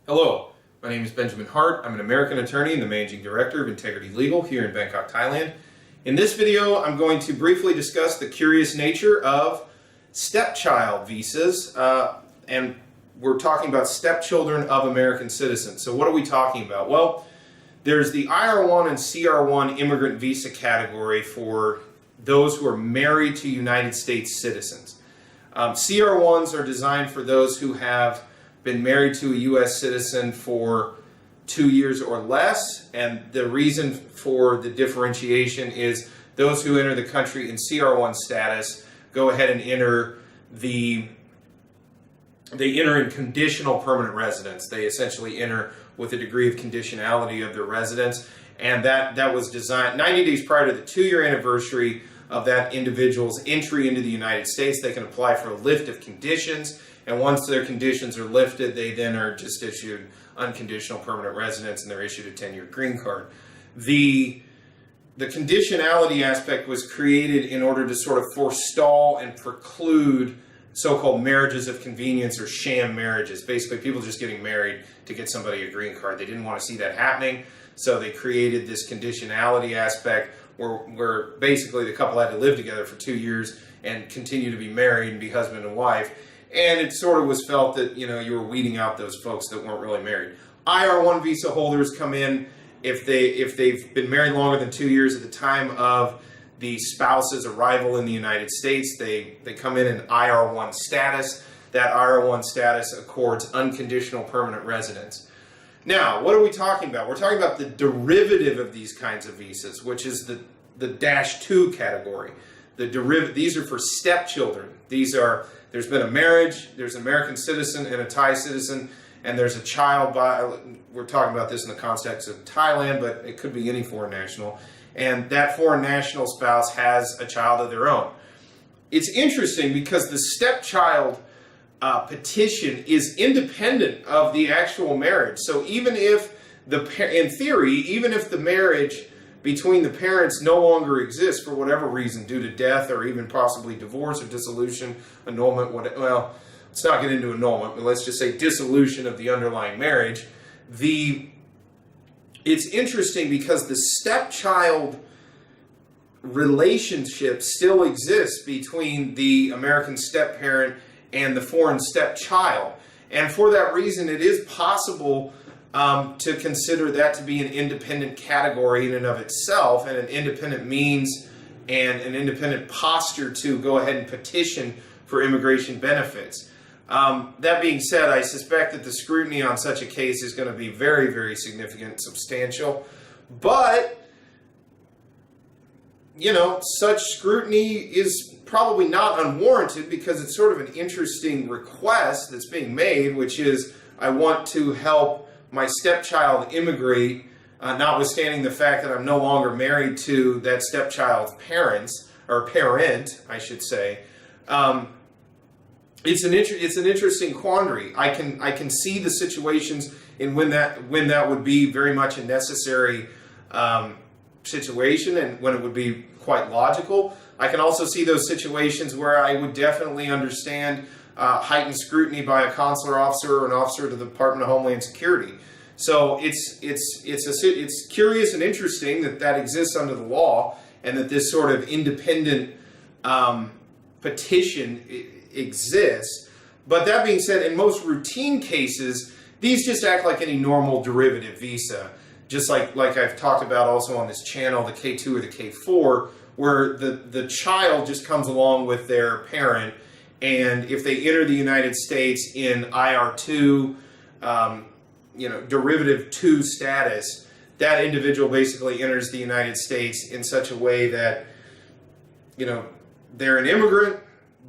Hello, my name is Benjamin Hart. I'm an American attorney and the Managing Director of Integrity Legal here in Bangkok, Thailand. In this video, I'm going to briefly discuss the curious nature of stepchild visas, and we're talking about stepchildren of American citizens. So what are we talking about? Well, there's the IR1 and CR1 immigrant visa category for those who are married to United States citizens. CR1s are designed for those who have been married to a U.S. citizen for 2 years or less, and the reason for the differentiation is those who enter the country in CR1 status go ahead and enter in conditional permanent residence. They essentially enter with a degree of conditionality of their residence, and that was designed 90 days prior to the 2-year anniversary of that individual's entry into the United States. They can apply for a lift of conditions, and once their conditions are lifted, they then are just issued unconditional permanent residence, and they're issued a 10-year green card. The conditionality aspect was created in order to sort of forestall and preclude so-called marriages of convenience or sham marriages. Basically, people just getting married to get somebody a green card. They didn't want to see that happening, so they created this conditionality aspect where basically the couple had to live together for 2 years and continue to be married and be husband and wife. And it sort of was felt that, you know, you were weeding out those folks that weren't really married. IR1 visa holders come in if they've been married longer than 2 years at the time of the spouse's arrival in the United States. They come in IR1 status. That IR1 status accords unconditional permanent residence. Now, what are we talking about? We're talking about the derivative of these kinds of visas, which is the -2 category. These are for stepchildren. There's been a marriage, there's an American citizen and a Thai citizen, and there's a child we're talking about this in the context of Thailand, but it could be any foreign national, and that foreign national spouse has a child of their own. It's interesting because the stepchild petition is independent of the actual marriage. So even if in theory, even if the marriage between the parents no longer exists for whatever reason, due to death or even possibly divorce or dissolution, annulment, well, let's not get into annulment, but let's just say dissolution of the underlying marriage. It's interesting because the stepchild relationship still exists between the American step-parent and the foreign stepchild. And for that reason, it is possible to consider that to be an independent category in and of itself, and an independent means and an independent posture to go ahead and petition for immigration benefits. That being said, I suspect that the scrutiny on such a case is going to be very, very significant and substantial. But, you know, such scrutiny is probably not unwarranted because it's sort of an interesting request that's being made, which is, I want to help my stepchild immigrate, notwithstanding the fact that I'm no longer married to that stepchild's parents, or parent, I should say. It's an interesting quandary. I can see the situations in when that would be very much a necessary situation, and when it would be quite logical. I can also see those situations where I would definitely understand heightened scrutiny by a consular officer or an officer to the Department of Homeland Security. So it's curious and interesting that exists under the law, and that this sort of independent petition exists. But that being said, in most routine cases, these just act like any normal derivative visa, just like I've talked about also on this channel, the K2 or the K4, where the child just comes along with their parent, and if they enter the United States in IR2, derivative 2 status, that individual basically enters the United States in such a way that, you know, they're an immigrant,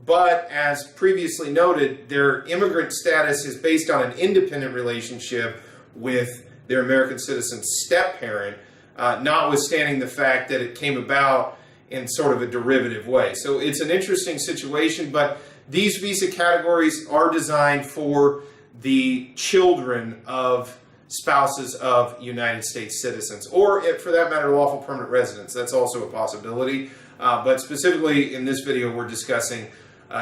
but as previously noted, their immigrant status is based on an independent relationship with their American citizen step-parent, notwithstanding the fact that it came about in sort of a derivative way. So it's an interesting situation, but these visa categories are designed for the children of spouses of United States citizens, or for that matter, lawful permanent residents. That's also a possibility. But specifically in this video, we're discussing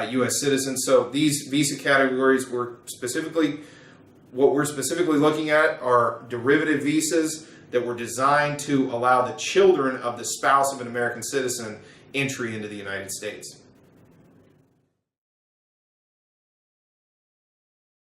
U.S. citizens. So these visa categories were specifically What we're specifically looking at are derivative visas that were designed to allow the children of the spouse of an American citizen entry into the United States.